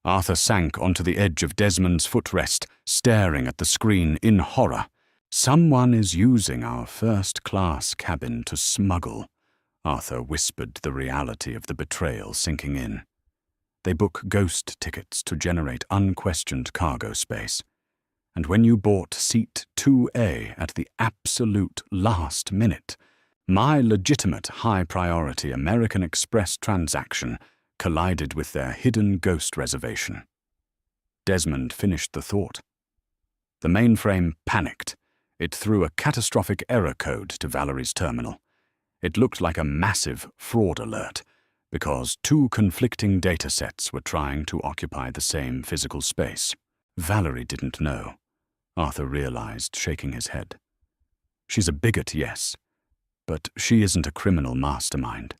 Arthur sank onto the edge of Desmond's footrest, staring at the screen in horror. "Someone is using our first-class cabin to smuggle," Arthur whispered, the reality of the betrayal sinking in. "They book ghost tickets to generate unquestioned cargo space. And when you bought seat 2A at the absolute last minute, my legitimate high-priority American Express transaction collided with their hidden ghost reservation." Desmond finished the thought. The mainframe panicked. It threw a catastrophic error code to Valerie's terminal. It looked like a massive fraud alert, because 2 conflicting datasets were trying to occupy the same physical space. Valerie didn't know, Arthur realized, shaking his head. "She's a bigot, yes, but she isn't a criminal mastermind.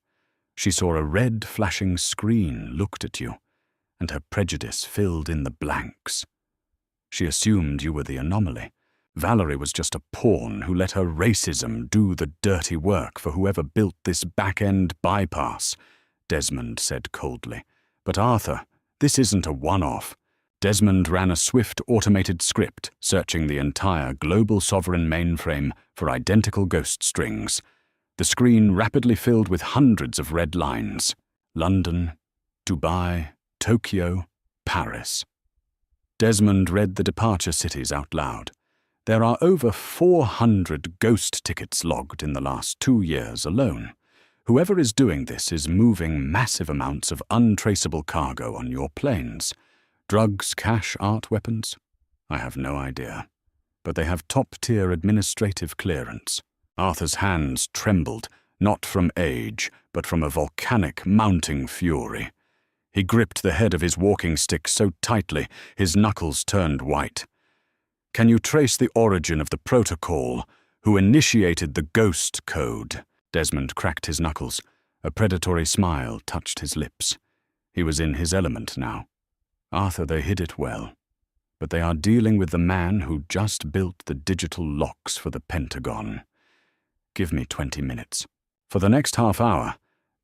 She saw a red flashing screen looked at you, and her prejudice filled in the blanks. She assumed you were the anomaly. Valerie was just a pawn who let her racism do the dirty work for whoever built this back-end bypass," Desmond said coldly. "But Arthur, this isn't a one-off." Desmond ran a swift automated script, searching the entire global Sovereign mainframe for identical ghost strings. The screen rapidly filled with hundreds of red lines. London, Dubai, Tokyo, Paris. Desmond read the departure cities out loud. "There are over 400 ghost tickets logged in the last 2 years alone. Whoever is doing this is moving massive amounts of untraceable cargo on your planes. Drugs, cash, art, weapons? I have no idea. But they have top-tier administrative clearance." Arthur's hands trembled, not from age, but from a volcanic mounting fury. He gripped the head of his walking stick so tightly his knuckles turned white. Can you trace the origin of the protocol? Who initiated the Ghost Code? Desmond cracked his knuckles. A predatory smile touched his lips. He was in his element now. Arthur, they hid it well. But they are dealing with the man who just built the digital locks for the Pentagon. Give me 20 minutes. For the next half hour,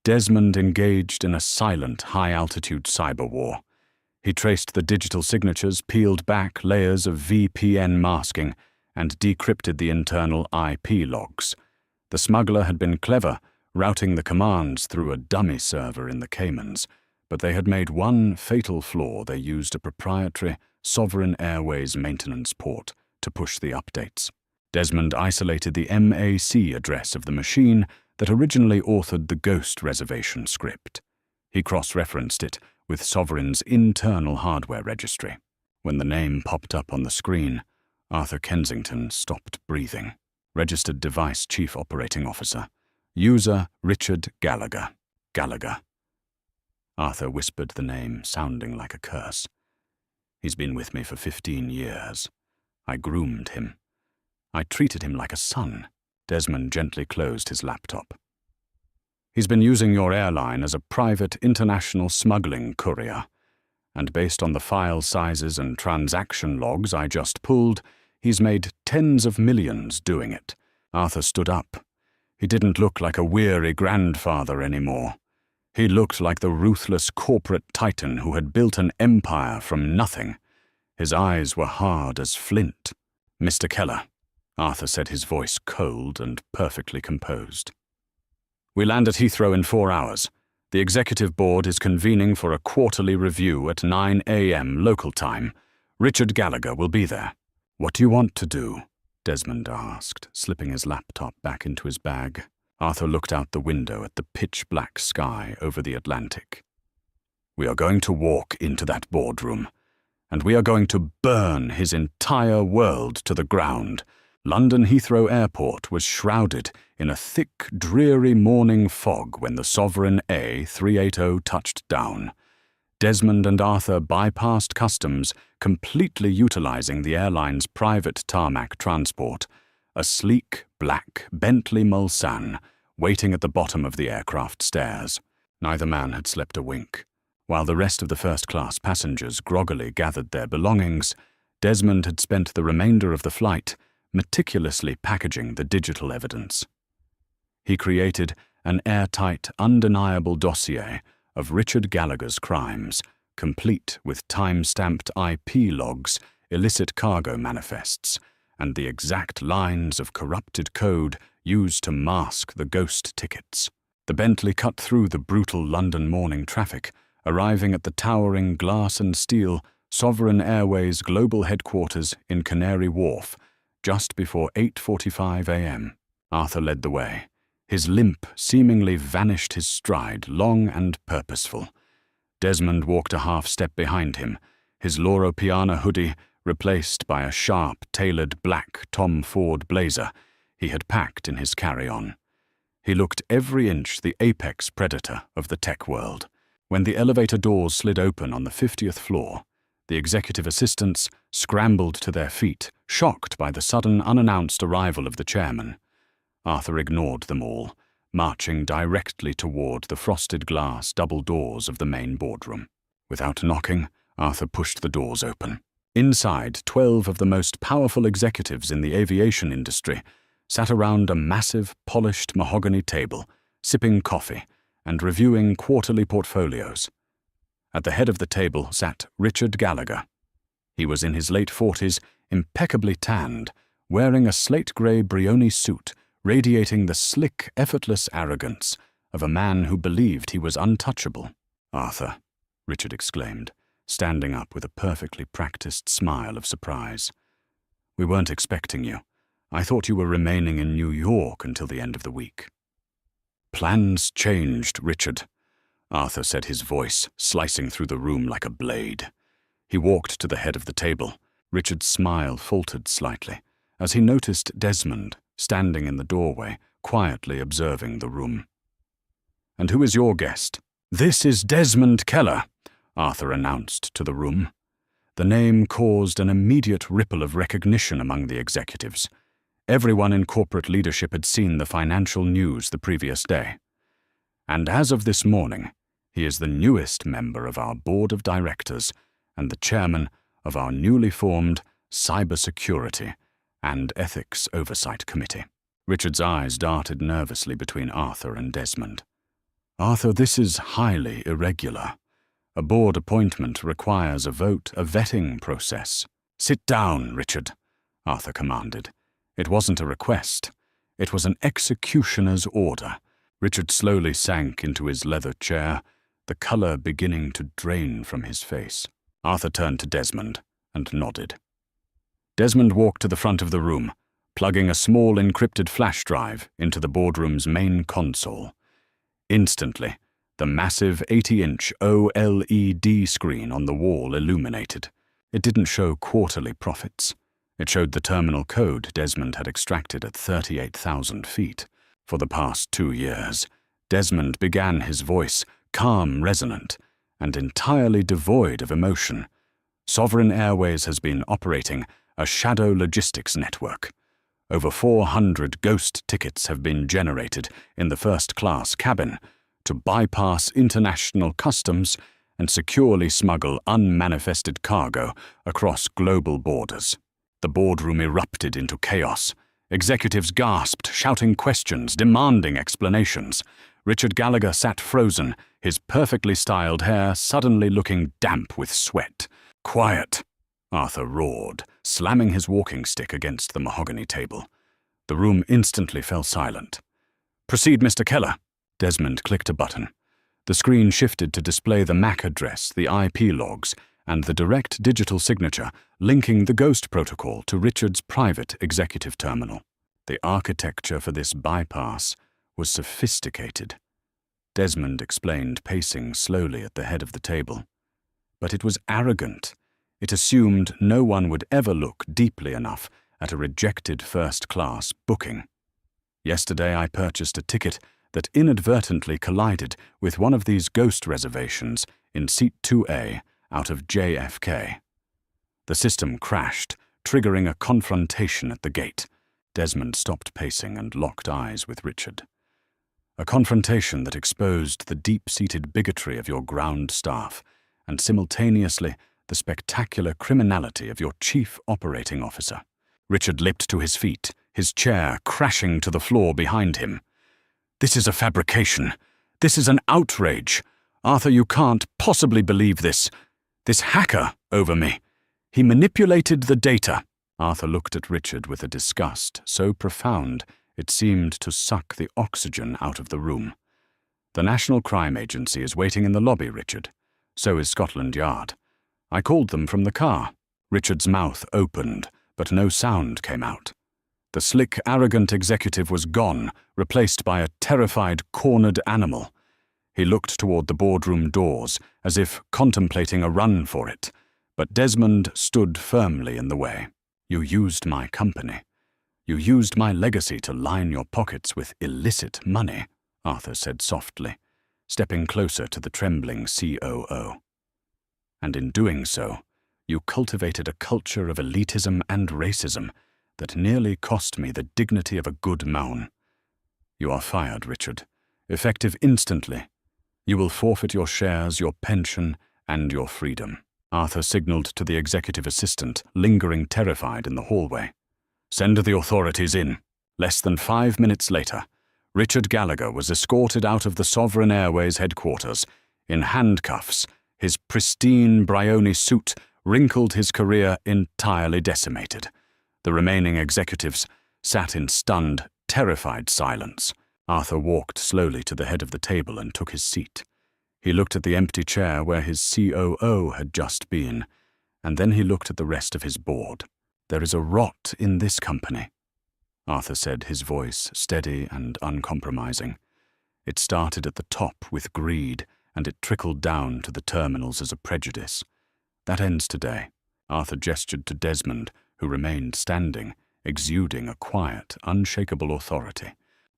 Desmond engaged in a silent, high-altitude cyber war. He traced the digital signatures, peeled back layers of VPN masking, and decrypted the internal IP logs. The smuggler had been clever, routing the commands through a dummy server in the Caymans, but they had made one fatal flaw. They used a proprietary Sovereign Airways maintenance port to push the updates. Desmond isolated the MAC address of the machine that originally authored the Ghost reservation script. He cross-referenced it with Sovereign's internal hardware registry. When the name popped up on the screen, Arthur Kensington stopped breathing. Registered device Chief Operating Officer. User Richard Gallagher. Gallagher. Arthur whispered the name, sounding like a curse. He's been with me for 15 years. I groomed him. I treated him like a son. Desmond gently closed his laptop. He's been using your airline as a private international smuggling courier, and based on the file sizes and transaction logs I just pulled, he's made tens of millions doing it. Arthur stood up. He didn't look like a weary grandfather anymore. He looked like the ruthless corporate titan who had built an empire from nothing. His eyes were hard as flint. Mr. Keller, Arthur said, his voice cold and perfectly composed. We land at Heathrow in 4 hours. The executive board is convening for a quarterly review at 9 a.m. local time. Richard Gallagher will be there. What do you want to do? Desmond asked, slipping his laptop back into his bag. Arthur looked out the window at the pitch-black sky over the Atlantic. We are going to walk into that boardroom, and we are going to burn his entire world to the ground. London Heathrow Airport was shrouded in a thick, dreary morning fog when the Sovereign A380 touched down. Desmond and Arthur bypassed customs, completely utilizing the airline's private tarmac transport, a sleek, black Bentley Mulsanne waiting at the bottom of the aircraft stairs. Neither man had slept a wink. While the rest of the first-class passengers groggily gathered their belongings, Desmond had spent the remainder of the flight meticulously packaging the digital evidence. He created an airtight, undeniable dossier of Richard Gallagher's crimes, complete with time-stamped IP logs, illicit cargo manifests, and the exact lines of corrupted code used to mask the ghost tickets. The Bentley cut through the brutal London morning traffic, arriving at the towering glass and steel Sovereign Airways global headquarters in Canary Wharf just before 8:45 a.m. Arthur led the way. His limp seemingly vanished his stride, long and purposeful. Desmond walked a half-step behind him, his Loro Piana hoodie replaced by a sharp, tailored black Tom Ford blazer he had packed in his carry-on. He looked every inch the apex predator of the tech world. When the elevator doors slid open on the 50th floor, the executive assistants scrambled to their feet, shocked by the sudden, unannounced arrival of the chairman. Arthur ignored them all, marching directly toward the frosted glass double doors of the main boardroom. Without knocking, Arthur pushed the doors open. Inside, 12 of the most powerful executives in the aviation industry sat around a massive, polished mahogany table, sipping coffee and reviewing quarterly portfolios. At the head of the table sat Richard Gallagher. He was in his late 40s, impeccably tanned, wearing a slate-grey Brioni suit, radiating the slick, effortless arrogance of a man who believed he was untouchable. "Arthur," Richard exclaimed, standing up with a perfectly practiced smile of surprise. "We weren't expecting you. I thought you were remaining in New York until the end of the week." "Plans changed, Richard," Arthur said, his voice slicing through the room like a blade. He walked to the head of the table. Richard's smile faltered slightly as he noticed Desmond standing in the doorway, quietly observing the room. "And who is your guest?" "This is Desmond Keller," Arthur announced to the room. The name caused an immediate ripple of recognition among the executives. Everyone in corporate leadership had seen the financial news the previous day. And as of this morning, he is the newest member of our board of directors and the chairman of our newly formed Cybersecurity and Ethics Oversight Committee. Richard's eyes darted nervously between Arthur and Desmond. Arthur, this is highly irregular. A board appointment requires a vote, a vetting process. Sit down, Richard, Arthur commanded. It wasn't a request. It was an executioner's order. Richard slowly sank into his leather chair, the color beginning to drain from his face. Arthur turned to Desmond and nodded. Desmond walked to the front of the room, plugging a small encrypted flash drive into the boardroom's main console. Instantly, the massive 80-inch OLED screen on the wall illuminated. It didn't show quarterly profits. It showed the terminal code Desmond had extracted at 38,000 feet. For the past 2 years, Desmond began his voice calm, resonant, and entirely devoid of emotion. Sovereign Airways has been operating a shadow logistics network. Over 400 ghost tickets have been generated in the first-class cabin to bypass international customs and securely smuggle unmanifested cargo across global borders. The boardroom erupted into chaos. Executives gasped, shouting questions, demanding explanations. Richard Gallagher sat frozen, his perfectly styled hair suddenly looking damp with sweat. "Quiet," Arthur roared, slamming his walking stick against the mahogany table. The room instantly fell silent. "Proceed, Mr. Keller." Desmond clicked a button. The screen shifted to display the MAC address, the IP logs, and the direct digital signature linking the Ghost protocol to Richard's private executive terminal. The architecture for this bypass was sophisticated. Desmond explained, pacing slowly at the head of the table. But it was arrogant. It assumed no one would ever look deeply enough at a rejected first-class booking. Yesterday I purchased a ticket that inadvertently collided with one of these Ghost reservations in Seat 2A out of JFK. The system crashed, triggering a confrontation at the gate. Desmond stopped pacing and locked eyes with Richard. A confrontation that exposed the deep-seated bigotry of your ground staff and simultaneously the spectacular criminality of your chief operating officer. Richard leapt to his feet, his chair crashing to the floor behind him. "This is a fabrication. This is an outrage. Arthur, you can't possibly believe this. This hacker over me. He manipulated the data." Arthur looked at Richard with a disgust so profound it seemed to suck the oxygen out of the room. "The National Crime Agency is waiting in the lobby, Richard. So is Scotland Yard. I called them from the car." Richard's mouth opened, but no sound came out. The slick, arrogant executive was gone, replaced by a terrified, cornered animal. He looked toward the boardroom doors, as if contemplating a run for it, but Desmond stood firmly in the way. "You used my company. You used my legacy to line your pockets with illicit money," Arthur said softly, stepping closer to the trembling COO. "And in doing so, you cultivated a culture of elitism and racism that nearly cost me the dignity of a good man. You are fired, Richard, effective instantly. You will forfeit your shares, your pension, and your freedom." Arthur signaled to the executive assistant, lingering terrified in the hallway. "Send the authorities in." Less than 5 minutes later, Richard Gallagher was escorted out of the Sovereign Airways headquarters in handcuffs. His pristine Brioni suit wrinkled, his career entirely decimated. The remaining executives sat in stunned, terrified silence. Arthur walked slowly to the head of the table and took his seat. He looked at the empty chair where his COO had just been, and then he looked at the rest of his board. "There is a rot in this company," Arthur said, his voice steady and uncompromising. "It started at the top with greed, and it trickled down to the terminals as a prejudice. That ends today." Arthur gestured to Desmond, who remained standing, exuding a quiet, unshakable authority.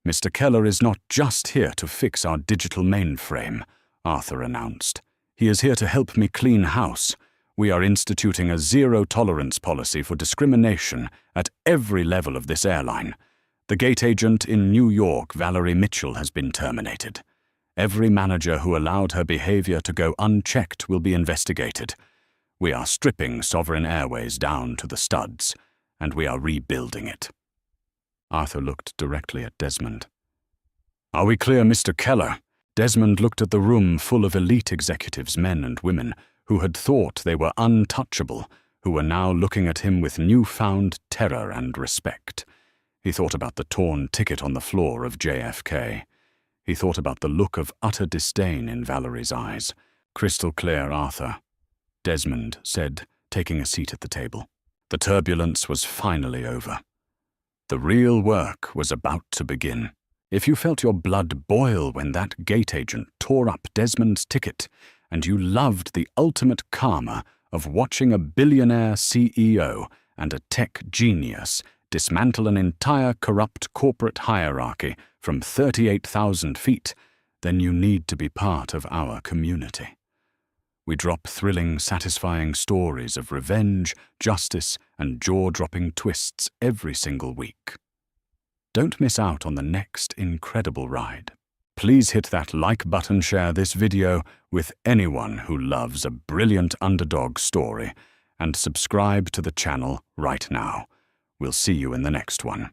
"Mr. Keller is not just here to fix our digital mainframe," Arthur announced. "He is here to help me clean house. We are instituting a zero-tolerance policy for discrimination at every level of this airline. The gate agent in New York, Valerie Mitchell, has been terminated. Every manager who allowed her behavior to go unchecked will be investigated. We are stripping Sovereign Airways down to the studs, and we are rebuilding it." Arthur looked directly at Desmond. "Are we clear, Mr. Keller?" Desmond looked at the room full of elite executives, men and women, who had thought they were untouchable, who were now looking at him with newfound terror and respect. He thought about the torn ticket on the floor of JFK. He thought about the look of utter disdain in Valerie's eyes. "Crystal clear, Arthur," Desmond said, taking a seat at the table. The turbulence was finally over. The real work was about to begin. If you felt your blood boil when that gate agent tore up Desmond's ticket, and you loved the ultimate karma of watching a billionaire CEO and a tech genius dismantle an entire corrupt corporate hierarchy from 38,000 feet, then you need to be part of our community. We drop thrilling, satisfying stories of revenge, justice, and jaw-dropping twists every single week. Don't miss out on the next incredible ride. Please hit that like button, share this video with anyone who loves a brilliant underdog story, and subscribe to the channel right now. We'll see you in the next one.